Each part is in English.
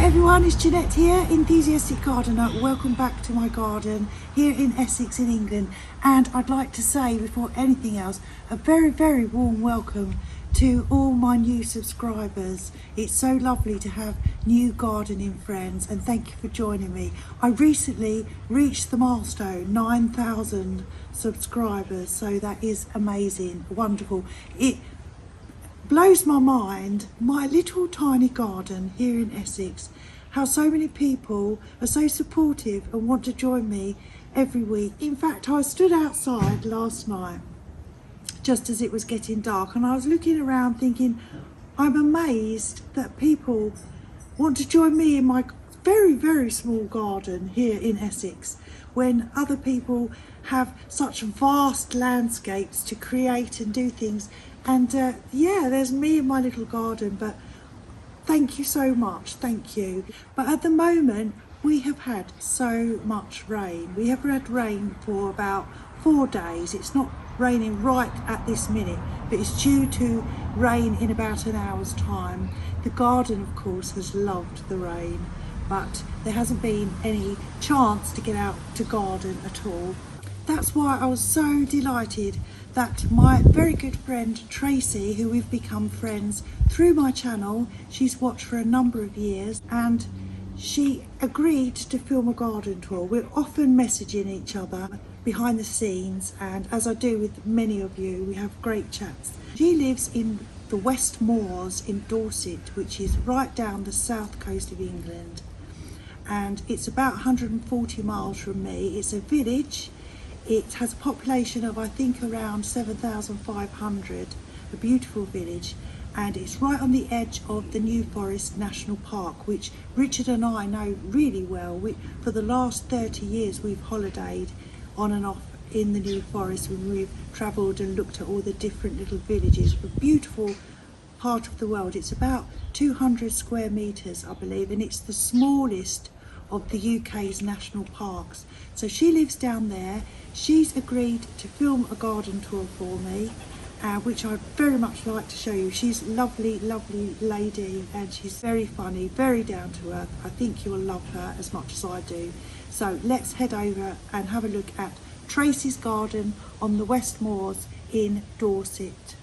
Hi everyone, it's Janette here, enthusiastic gardener. Welcome back to my garden here in Essex in England, and I'd like to say before anything else a very warm welcome to all my new subscribers. It's so lovely to have new gardening friends, and thank you for joining me. I recently reached the milestone 9,000 subscribers, so that is amazing, wonderful. It blows my mind, my little tiny garden here in Essex, how so many people are so supportive and want to join me every week. In fact, I stood outside last night just as it was getting dark, and I was looking around thinking, I'm amazed that people want to join me in my very small garden here in Essex, when other people have such vast landscapes to create and do things. And yeah, there's me in my little garden, but thank you so much, thank you. But at the moment, we have had so much rain. We have had rain for about 4 days. It's not raining right at this minute, but it's due to rain in about an hour's time. The garden, of course, has loved the rain, but there hasn't been any chance to get out to garden at all. That's why I was so delighted that my very good friend Tracie, who we've become friends through my channel, she's watched for a number of years, and she agreed to film a garden tour. We're often messaging each other behind the scenes, and as I do with many of you, we have great chats. She lives in the West Moors in Dorset, which is right down the south coast of England, and it's about 140 miles from me. It's a village. It has a population of, I think, around 7,500, a beautiful village, and it's right on the edge of the New Forest National Park, which Richard and I know really well. For the last 30 years we've holidayed on and off in the New Forest when we've travelled and looked at all the different little villages. A beautiful part of the world. It's about 200 square metres, I believe, and it's the smallest of the UK's national parks. So she lives down there. She's agreed to film a garden tour for me, which I'd very much like to show you. She's a lovely lady, and she's very funny, very down to earth. I think you'll love her as much as I do. So let's head over and have a look at Tracie's garden on the West Moors in Dorset.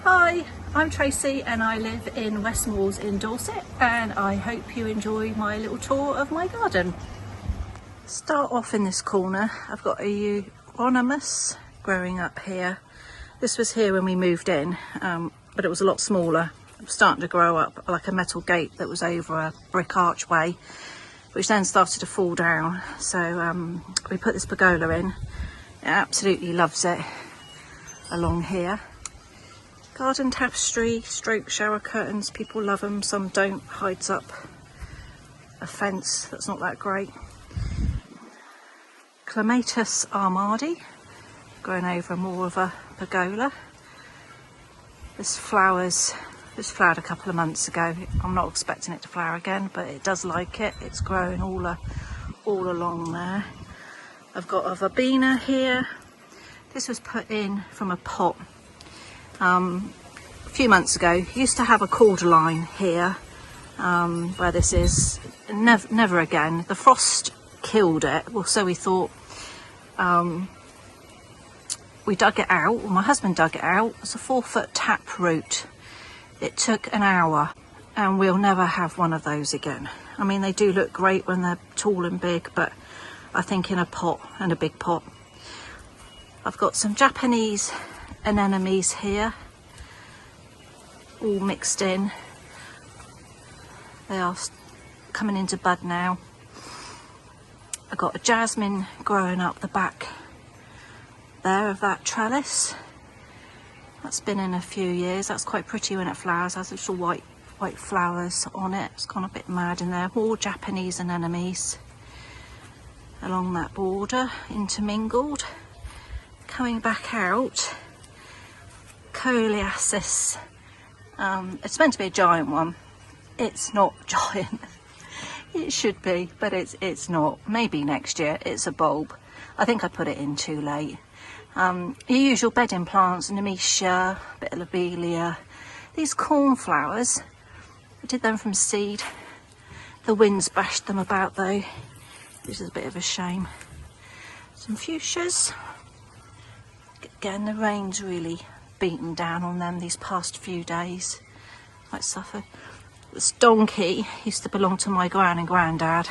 Hi, I'm Tracie and I live in West Moors in Dorset, and I hope you enjoy my little tour of my garden. Start off in this corner. I've got a ornaments growing up here. This was here when we moved in, but it was a lot smaller. It was starting to grow up like a metal gate that was over a brick archway, which then started to fall down. So we put this pergola in. It absolutely loves it along here. Garden tapestry, stroke shower curtains, people love them, some don't. Hides up a fence that's not that great. Clematis armadi, growing over more of a pergola. This flowered a couple of months ago. I'm not expecting it to flower again, but it does like it. It's growing all along there. I've got a verbena here. This was put in from a pot. A few months ago. Used to have a cordyline here, where this is. Never again. The frost killed it. Well, so we thought. We dug it out. Well, my husband dug it out. It's a 4-foot tap root. It took an hour, and we'll never have one of those again. I mean, they do look great when they're tall and big, but I think in a pot, and a big pot. I've got some Japanese anemones here, all mixed in. They are coming into bud now. I've got a jasmine growing up the back there of that trellis. That's been in a few years. That's quite pretty when it flowers. Has little white flowers on it. It's gone a bit mad in there. More Japanese anemones along that border, intermingled. Coming back out, Coleasis. It's meant to be a giant one. It's not giant. It should be, but it's not. Maybe next year. It's a bulb. I think I put it in too late. Your usual bedding plants, nemesia, bit of lobelia, These cornflowers, I did them from seed. The wind's bashed them about though, which is a bit of a shame. Some fuchsias. Again, the rain's really beaten down on them these past few days. Might suffer. This donkey used to belong to my gran and granddad.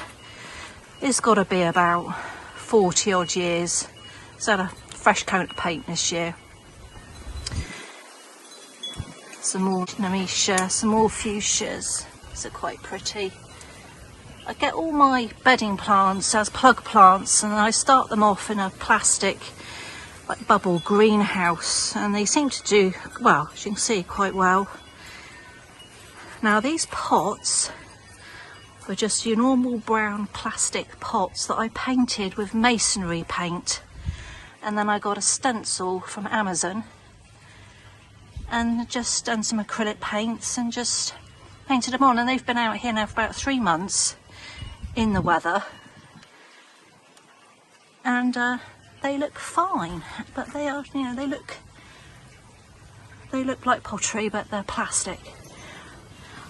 It's got to be about 40 odd years. It's had a fresh coat of paint this year. Some more nemesia, some more fuchsias. These are quite pretty. I get all my bedding plants as plug plants, and I start them off in a plastic like bubble greenhouse, and they seem to do well, as you can see, quite well. Now these pots were just your normal brown plastic pots that I painted with masonry paint, and then I got a stencil from Amazon and just done some acrylic paints and just painted them on, and they've been out here now for about 3 months in the weather, and they look fine, but they are, you know, they look like pottery, but they're plastic.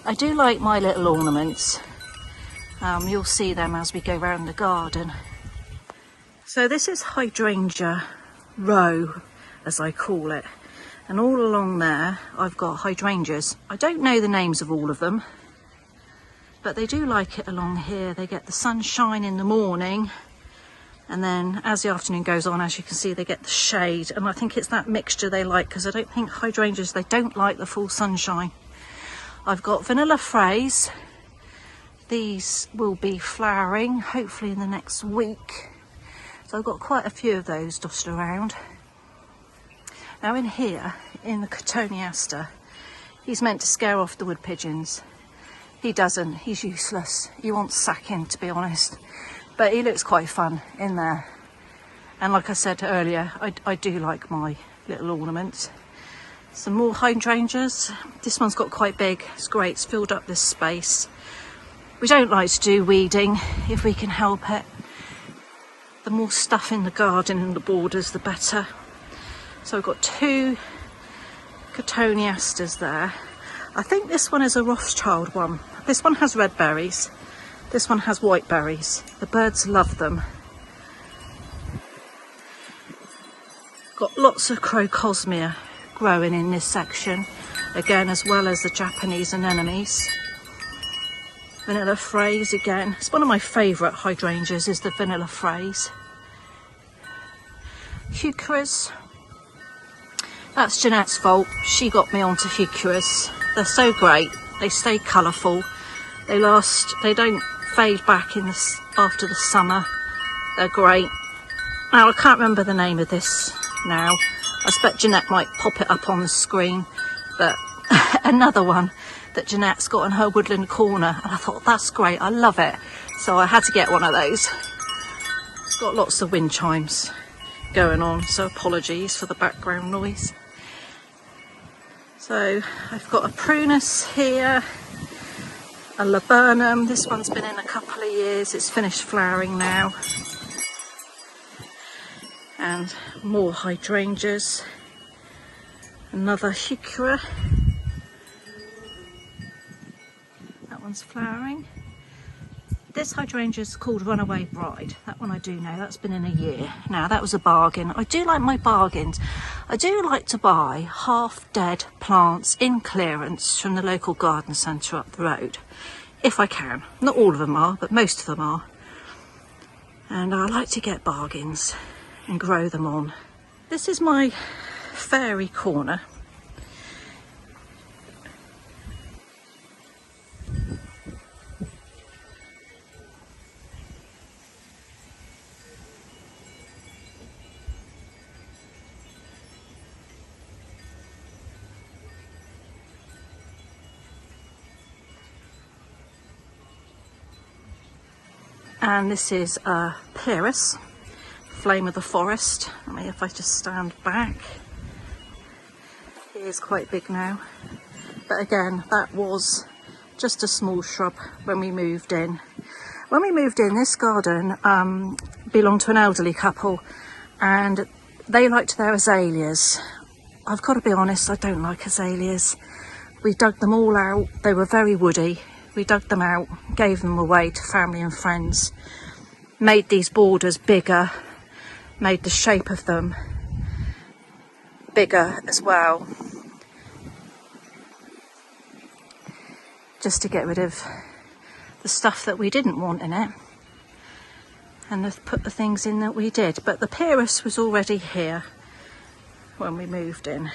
I do like my little ornaments. You'll see them as we go around the garden. So this is hydrangea row, as I call it, and all along there I've got hydrangeas. I don't know the names of all of them, but they do like it along here. They get the sunshine in the morning, and then as the afternoon goes on, as you can see, they get the shade, and I think it's that mixture they like, because I don't think hydrangeas, they don't like the full sunshine. I've got vanilla fraise. These will be flowering hopefully in the next week, so I've got quite a few of those dotted around. Now in here, in the cotoneaster, he's meant to scare off the wood pigeons. He doesn't, he's useless. He wants sacking, to be honest, but he looks quite fun in there. And like I said earlier, I do like my little ornaments. Some more hydrangeas. This one's got quite big, it's great, it's filled up this space. We don't like to do weeding if we can help it. The more stuff in the garden and the borders, the better. So I've got 2 cotoneasters there. I think this one is a Rothschild one. This one has red berries. This one has white berries. The birds love them. Got lots of crocosmia growing in this section, again, as well as the Japanese anemones. Vanilla fraise again. It's one of my favourite hydrangeas, is the vanilla fraise. Heucheras. That's Janette's fault. She got me onto heucheras. They're so great. They stay colourful. They last. They don't fade back in this after the summer. They're great. Now I can't remember the name of this now. I expect Janette might pop it up on the screen, but another one that Janette's got in her woodland corner, and I thought, that's great, I love it. So I had to get one of those. It's got lots of wind chimes going on, so apologies for the background noise. So I've got a prunus here, a laburnum. This one's been in a couple of years, it's finished flowering now. And more hydrangeas. Another heuchera. That one's flowering. This hydrangea is called Runaway Bride. That one I do know, that's been in a year. Now that was a bargain. I do like my bargains. I do like to buy half dead plants in clearance from the local garden centre up the road, if I can. Not all of them are, but most of them are. And I like to get bargains and grow them on. This is my fairy corner. And this is a Pyrrhus, flame of the forest. Let me, if I just stand back. It is quite big now. But again, that was just a small shrub when we moved in. When we moved in, this garden belonged to an elderly couple, and they liked their azaleas. I've got to be honest, I don't like azaleas. We dug them all out. They were very woody. We dug them out, gave them away to family and friends, made these borders bigger, made the shape of them bigger as well, just to get rid of the stuff that we didn't want in it and put the things in that we did. But the Pyrrhus was already here when we moved in.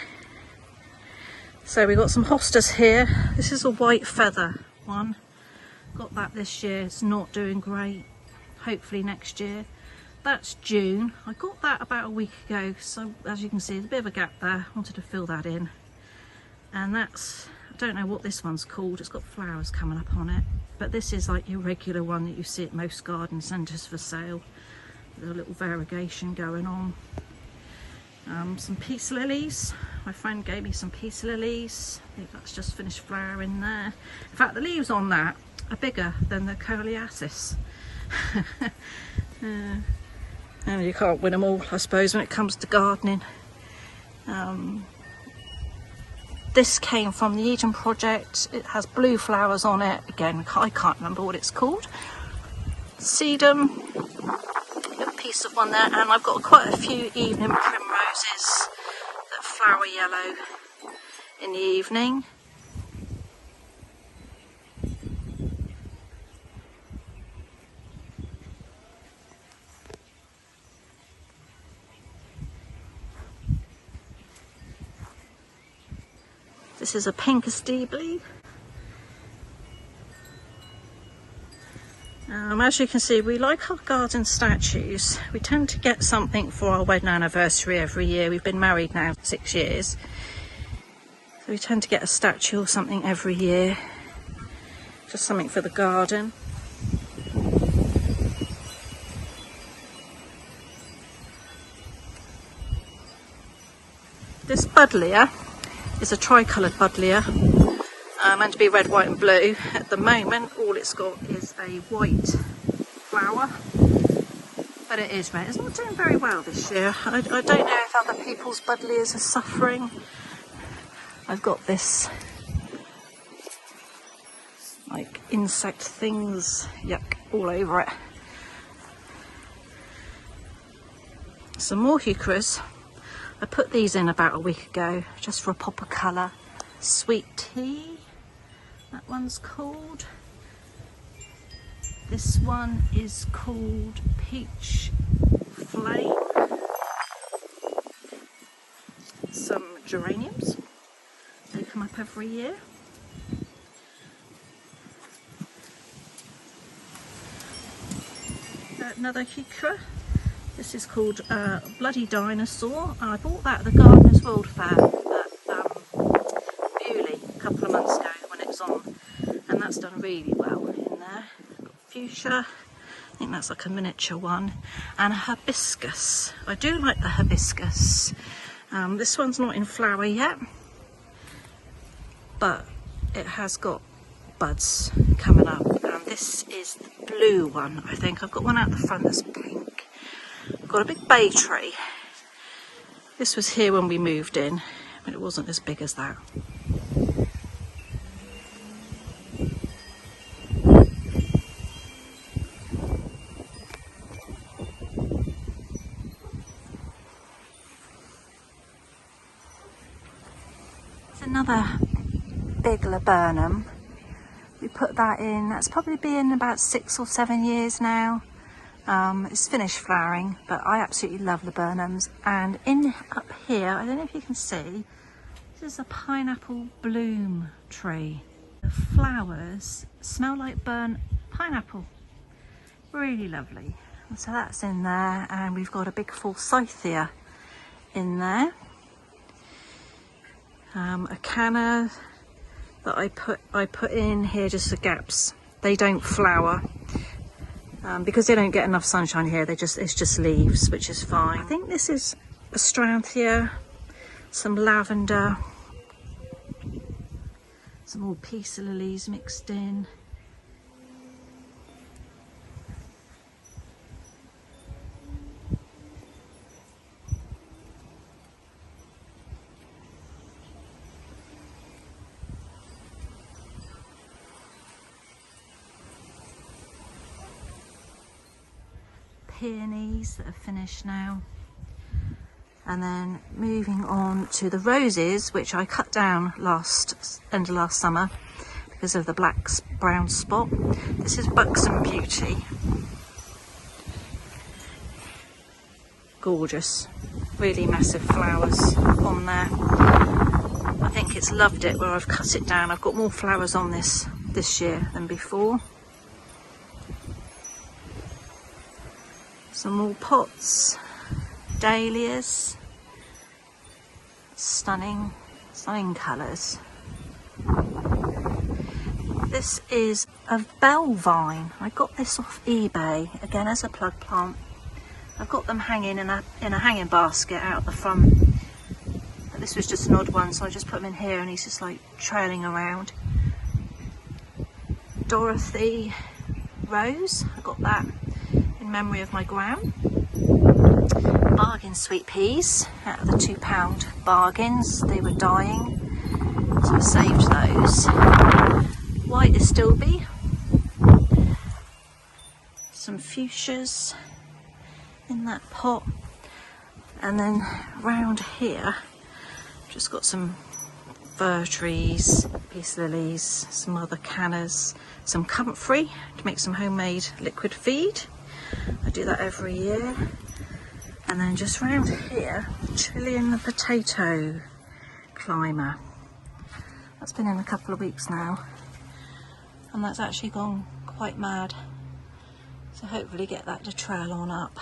So we got some hostas here. This is a white feather one. Got that this year. It's not doing great. Hopefully next year. That's June. I got that about a week ago, so as you can see there's a bit of a gap there. I wanted to fill that in. And that's, I don't know what this one's called. It's got flowers coming up on it, but this is like your regular one that you see at most garden centres for sale. There's a little variegation going on. Some peace lilies. My friend gave me some peace lilies. I think that's just finished flowering there. In fact, the leaves on that are bigger than the coleoasis. And you can't win them all, I suppose, when it comes to gardening. This came from the Eden project. It has blue flowers on it. Again, I can't remember what it's called. Sedum, little piece of one there, and I've got quite a few evening primroses that flower yellow in the evening. This is a pink steebly. As you can see, we like our garden statues. We tend to get something for our wedding anniversary every year. We've been married now 6 years. So we tend to get a statue or something every year. Just something for the garden. This buddleia is a tricolored buddleia, meant to be red, white and blue. At the moment all it's got is a white flower, but it is red. It's not doing very well this year. I don't know if other people's buddleias are suffering. I've got this like insect things, yuck, all over it. Some more heucheras. I put these in about a week ago just for a pop of colour. Sweet tea, that one's called. This one is called Peach Flame. Some geraniums, they come up every year. Another heuchera. This is called Bloody Dinosaur. I bought that at the Gardener's World Fair at Bewley a couple of months ago when it was on, and that's done really well in there. Got fuchsia, I think that's like a miniature one, and a hibiscus. I do like the hibiscus. This one's not in flower yet, but it has got buds coming up, and this is the blue one. I think I've got one out the front that's pink. Got a big bay tree. This was here when we moved in, but it wasn't as big as that. It's another big laburnum. We put that in, that's probably been about 6 or 7 years now. It's finished flowering, but I absolutely love laburnums. And in up here, I don't know if you can see, this is a pineapple bloom tree. The flowers smell like burnt pineapple. Really lovely. And so that's in there, and we've got a big forsythia in there. A canna that I put in here just for gaps. They don't flower. Because they don't get enough sunshine here, it's just leaves, which is fine. I think this is Astranthia, some lavender, some more peace lilies mixed in. peonies that are finished now. And then moving on to the roses, which I cut down end of last summer because of the brown spot. This is Buxom Beauty. Gorgeous, really massive flowers on there. I think it's loved it where I've cut it down. I've got more flowers on this year than before. Some more pots, dahlias, stunning colours. This is a bell vine. I got this off eBay, again as a plug plant. I've got them hanging in a hanging basket out the front. But this was just an odd one, so I just put him in here and he's just like trailing around. Dorothy rose, I got that in memory of my gran. Bargain sweet peas out of the £2 bargains, they were dying, so I saved those. White astilbe, some fuchsias in that pot, and then round here just got some fir trees, peace lilies, some other cannas, some comfrey to make some homemade liquid feed. I do that every year. And then just round here, Chilean potato climber. That's been in a couple of weeks now, and that's actually gone quite mad. So hopefully get that to trail on up.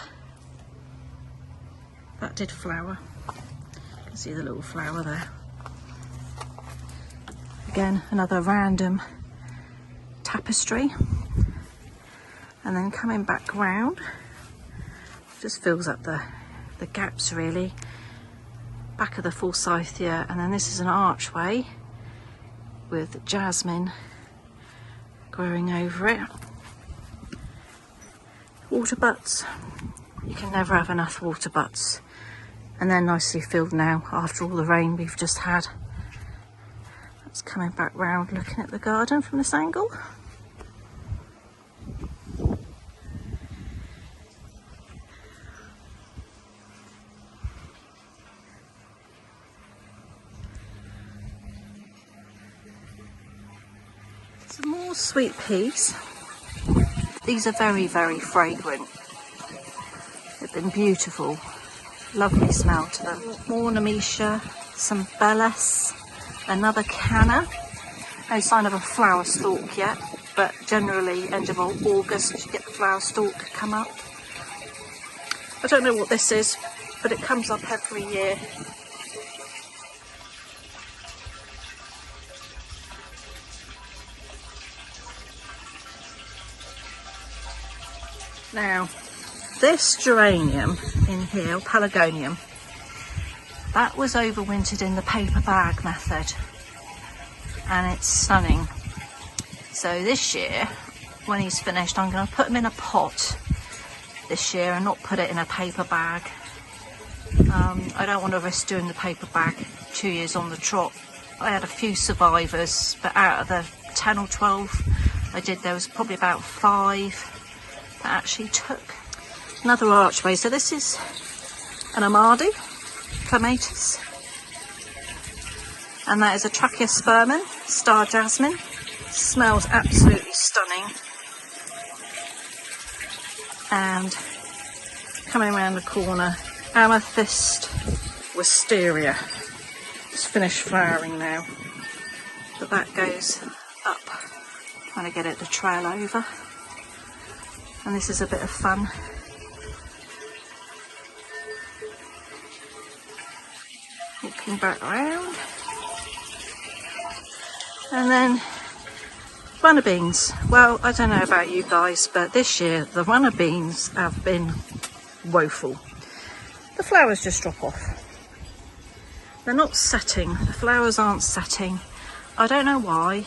That did flower. You can see the little flower there. Again, another random tapestry. And then coming back round, just fills up the gaps really. Back of the forsythia, and then this is an archway with jasmine growing over it. Water butts. You can never have enough water butts. And they're nicely filled now after all the rain we've just had. That's coming back round looking at the garden from this angle. Some more sweet peas. These are very, very fragrant. They've been beautiful. Lovely smell to them. More nemesia, some bellis, another canna. No sign of a flower stalk yet, but generally end of August you get the flower stalk come up. I don't know what this is, but it comes up every year. Now, this geranium in here, pelargonium, that was overwintered in the paper bag method, and it's stunning. So this year, when he's finished, I'm going to put him in a pot this year and not put it in a paper bag. I don't want to risk doing the paper bag 2 years on the trot. I had a few survivors, but out of the 10 or 12 I did, there was probably about 5 that actually took. Another archway. So this is an Amadi clematis, and that is a Tracie star jasmine. Smells absolutely stunning. And coming around the corner, amethyst wisteria. It's finished flowering now, but that goes up. Trying to get it to trail over. And this is a bit of fun. Walking back round. And then runner beans. Well, I don't know about you guys, but this year the runner beans have been woeful. The flowers just drop off. They're not setting. The flowers aren't setting. I don't know why.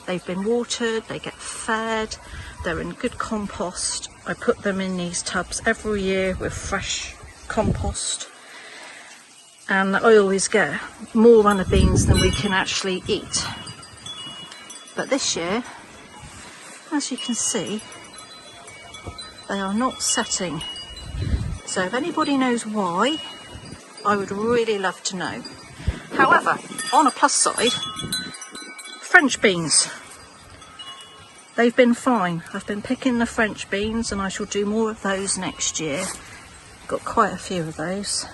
They've been watered, they get fed, they're in good compost. I put them in these tubs every year with fresh compost, and I always get more runner beans than we can actually eat. But this year, as you can see, they are not setting. So if anybody knows why, I would really love to know. However, on a plus side, French beans. They've been fine. I've been picking the French beans and I shall do more of those next year. Got quite a few of those.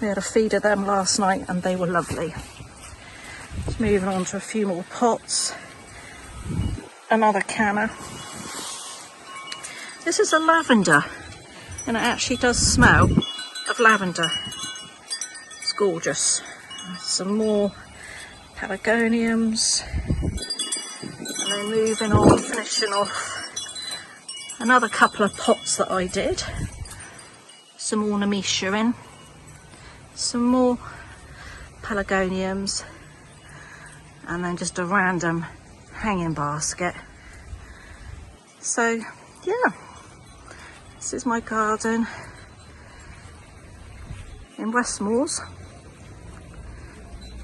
We had a feed of them last night and they were lovely. Just moving on to a few more pots. Another canna. This is a lavender and it actually does smell of lavender. It's gorgeous. Some more pelargoniums. And then moving on, finishing off another couple of pots that I did. Some ornaments in. Some more pelargoniums. And then just a random hanging basket. So, yeah. This is my garden in Westmoors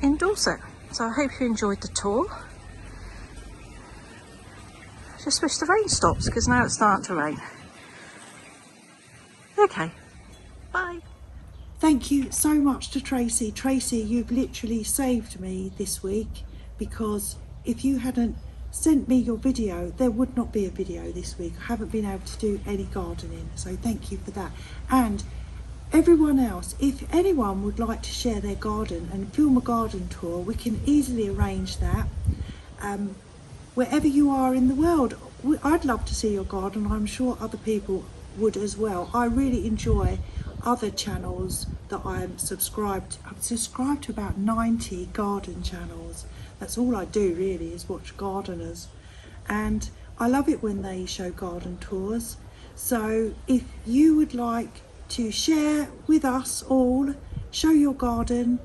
in Dorset. So I hope you enjoyed the tour. I just wish the rain stops because now it's starting to rain. Okay, bye. Thank you so much to Tracie. Tracie, you've literally saved me this week, because if you hadn't sent me your video, there would not be a video this week. I haven't been able to do any gardening, so thank you for that. And everyone else, if anyone would like to share their garden and film a garden tour, we can easily arrange that. Wherever you are in the world, I'd love to see your garden. I'm sure other people would as well. I really enjoy other channels that I'm subscribed to. I'm subscribed to about 90 garden channels. That's all I do really, is watch gardeners. And I love it when they show garden tours. So if you would like to share with us all, show your garden,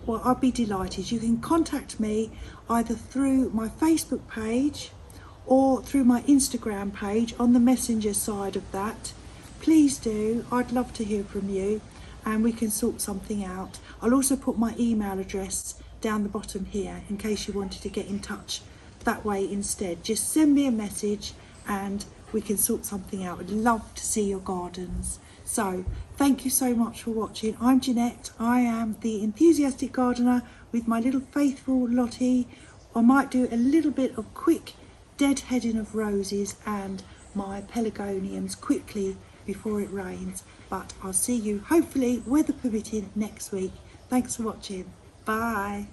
well, I'd be delighted. You can contact me either through my Facebook page or through my Instagram page on the messenger side of that. Please do. I'd love to hear from you and we can sort something out. I'll also put my email address down the bottom here in case you wanted to get in touch that way instead. Just send me a message and we can sort something out. I'd love to see your gardens. So thank you so much for watching. I'm Janette. I am the enthusiastic gardener with my little faithful Lottie. I might do a little bit of quick deadheading of roses and my pelargoniums quickly before it rains, but I'll see you hopefully, weather permitting, next week. Thanks for watching. Bye.